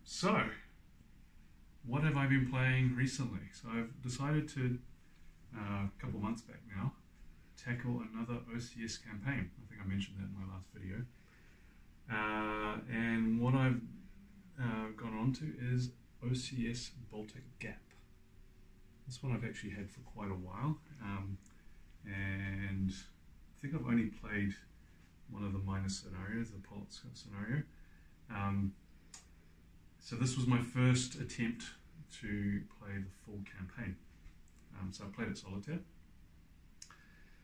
So, what have I been playing recently? So I've decided to, a couple of months back now, tackle another OCS campaign. I think I mentioned that in my last video. And what I've gone on to is OCS Baltic Gap. This one I've actually had for quite a while, and I think I've only played one of the minor scenarios, the Polotsk scenario. So this was my first attempt to play the full campaign. So I played it Solitaire.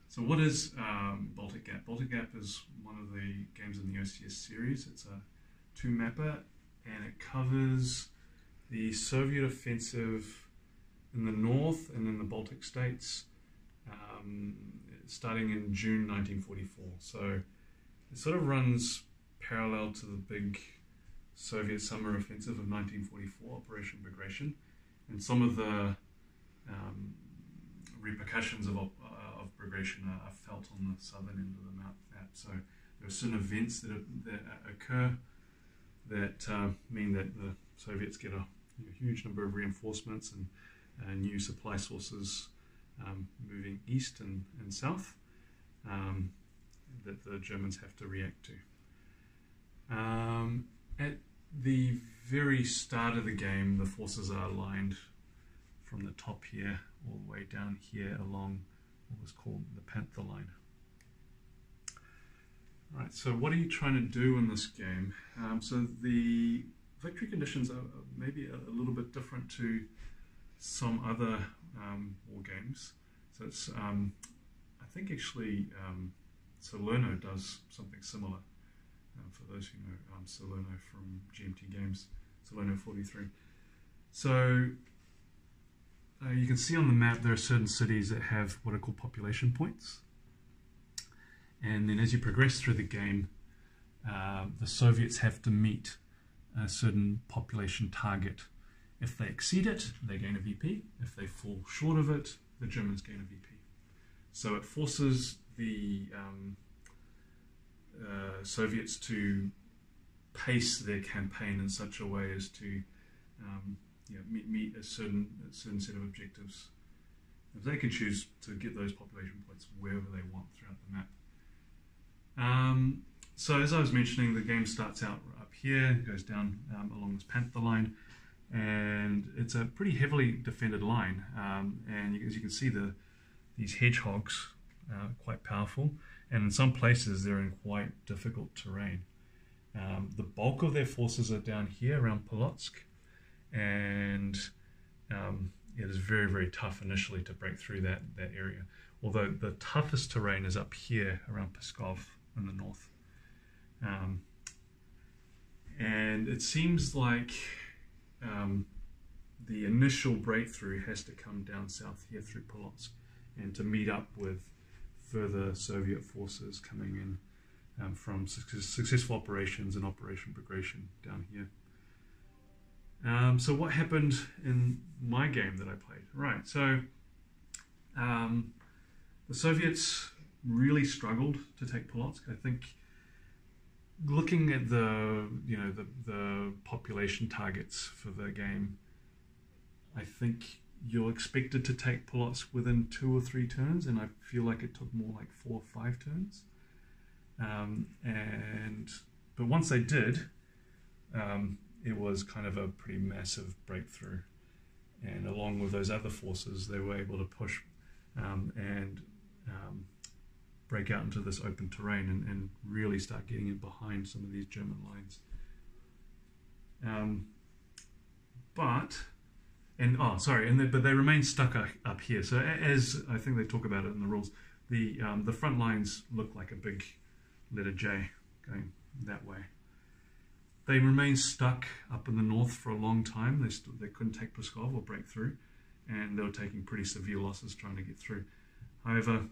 So what is Baltic Gap? Baltic Gap is one of the games in the OCS series. It's a two-mapper, and it covers the Soviet offensive in the north and in the Baltic states, starting in June 1944. So it sort of runs parallel to the big Soviet summer offensive of 1944, Operation Bagration, and some of the repercussions of Bagration are felt on the southern end of the map. So there are certain events that occur that mean that the Soviets get a huge number of reinforcements and new supply sources moving east and south that the Germans have to react to. At the very start of the game, the forces are aligned from the top here all the way down here along what was called the Panther Line. Alright, so what are you trying to do in this game? So the victory conditions are maybe a little bit different to some other war games. So it's, I think actually Salerno does something similar. For those who know Salerno from GMT Games, Salerno 43. So you can see on the map there are certain cities that have what are called population points. And then as you progress through the game, the Soviets have to meet a certain population target. If they exceed it, they gain a VP. If they fall short of it, the Germans gain a VP. So it forces the Soviets to pace their campaign in such a way as to meet a certain set of objectives. If they can choose to get those population points wherever they want throughout the map. So as I was mentioning, the game starts out up here, goes down along this Panther Line, and it's a pretty heavily defended line. And as you can see, these hedgehogs are quite powerful, and in some places they're in quite difficult terrain. The bulk of their forces are down here around Polotsk, and it is very, very tough initially to break through that area. Although the toughest terrain is up here around Pskov in the north. And it seems like the initial breakthrough has to come down south here through Polotsk and to meet up with further Soviet forces coming in from successful operations and Operation Bagration down here. So what happened in my game that I played? Right, so the Soviets really struggled to take Polotsk. I think looking at the population targets for the game, I think you're expected to take Polotsk within 2 or 3 turns, and I feel like it took more like 4 or 5 turns. But once they did, it was kind of a pretty massive breakthrough. And along with those other forces, they were able to push and break out into this open terrain and really start getting in behind some of these German lines. But they remain stuck up here. So as I think they talk about it in the rules, the front lines look like a big letter J going that way. They remained stuck up in the north for a long time. They couldn't take Pskov or break through, and they were taking pretty severe losses trying to get through. However,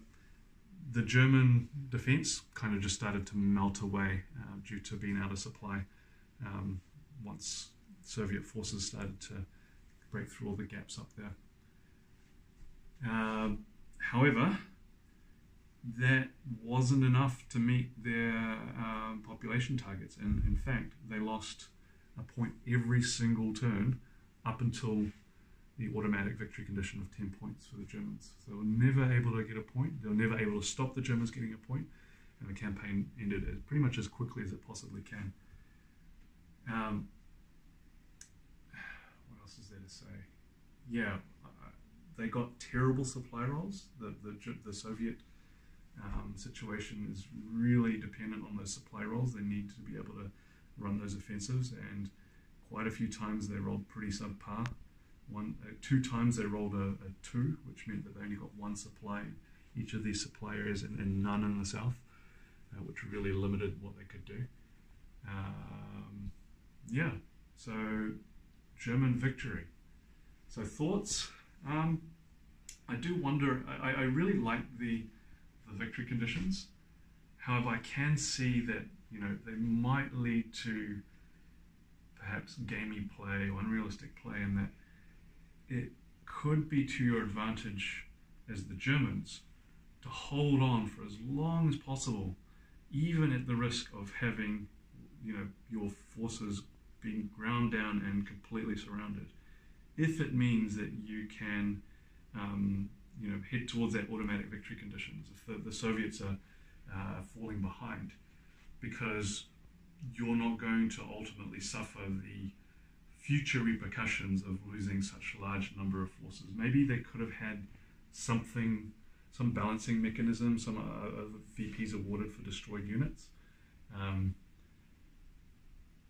the German defense kind of just started to melt away due to being out of supply once Soviet forces started to break through all the gaps up there. However, that wasn't enough to meet their population targets, and in fact they lost a point every single turn up until the automatic victory condition of 10 points for the Germans. So they were never able to get a point. They were never able to stop the Germans getting a point, and the campaign ended pretty much as quickly as it possibly can. What else is there to say? Yeah, they got terrible supply rolls. The Soviet situation is really dependent on those supply rolls. They need to be able to run those offensives, and quite a few times they rolled pretty subpar. Two times they rolled a 2, which meant that they only got 1 supply in each of these supply areas and none in the south, which really limited what they could do. Yeah, so German victory. So thoughts? I do wonder, I really like the victory conditions. However, I can see that, you know, they might lead to perhaps gamey play or unrealistic play, and that it could be to your advantage as the Germans to hold on for as long as possible, even at the risk of having, you know, your forces being ground down and completely surrounded, if it means that you can you know, head towards that automatic victory conditions if the Soviets are falling behind, because you're not going to ultimately suffer the future repercussions of losing such a large number of forces. Maybe they could have had something, some balancing mechanism, some VPs awarded for destroyed units.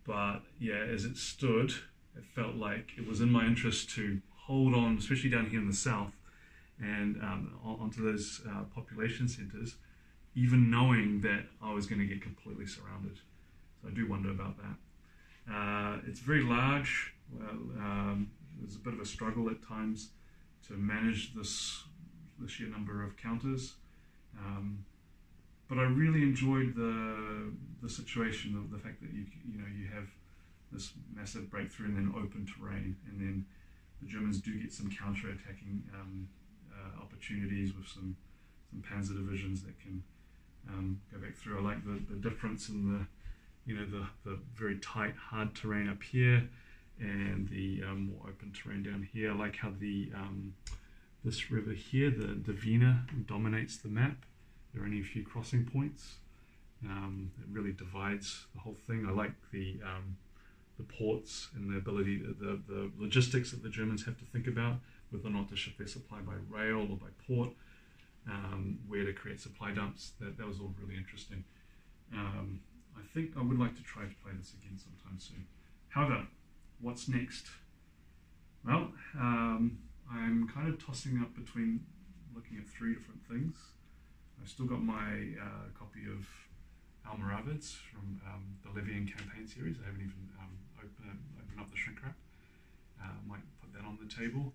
But yeah, as it stood, it felt like it was in my interest to hold on, especially down here in the south, and onto those population centres, even knowing that I was going to get completely surrounded. So I do wonder about that. It's very large. There's a bit of a struggle at times to manage the sheer number of counters. But I really enjoyed the situation of the fact that you have this massive breakthrough and then open terrain, and then the Germans do get some counter-attacking opportunities with some panzer divisions that can go back through. I like the difference in the very tight, hard terrain up here and the more open terrain down here. I like how this river here, the Dvina, dominates the map. There are only a few crossing points. It really divides the whole thing. I like the ports and the ability, the logistics that the Germans have to think about, whether or not to ship their supply by rail or by port, where to create supply dumps. That was all really interesting. I think I would like to try to play this again sometime soon. However, what's next? Well, I'm kind of tossing up between looking at 3 different things. I've still got my copy of Almoravids from the Levian campaign series. I haven't even opened up the shrink wrap. Might put that on the table.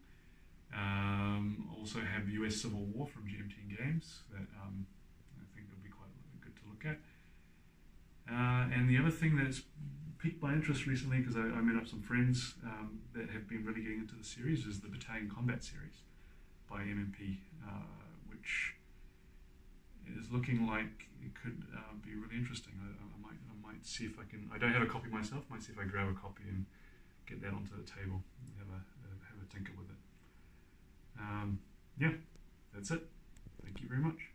Also have US Civil War from GM10 Games that I think would be quite good to look at. And the other thing that's piqued my interest recently, because I met up some friends that have been really getting into the series, is the Battalion Combat series by MMP, which is looking like it could be really interesting. I might see if I can. I don't have a copy myself. Might see if I grab a copy and get that onto the table and have a tinker with it. Yeah, that's it. Thank you very much.